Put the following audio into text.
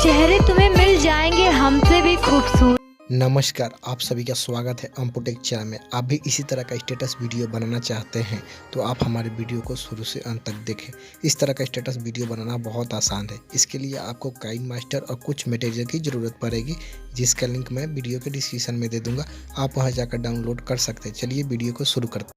चेहरे तुम्हें मिल जाएंगे हमसे भी खूबसूरत। नमस्कार, आप सभी का स्वागत है अम्पू टेक चैनल में। आप भी इसी तरह का स्टेटस वीडियो बनाना चाहते हैं तो आप हमारे वीडियो को शुरू से अंत तक देखें। इस तरह का स्टेटस वीडियो बनाना बहुत आसान है। इसके लिए आपको काइनमास्टर और कुछ मटेरियल की ज़रूरत पड़ेगी, जिसका लिंक मैं वीडियो के डिस्क्रिप्शन में दे दूंगा। आप वहां जाकर डाउनलोड कर सकते हैं। चलिए वीडियो को शुरू करते हैं।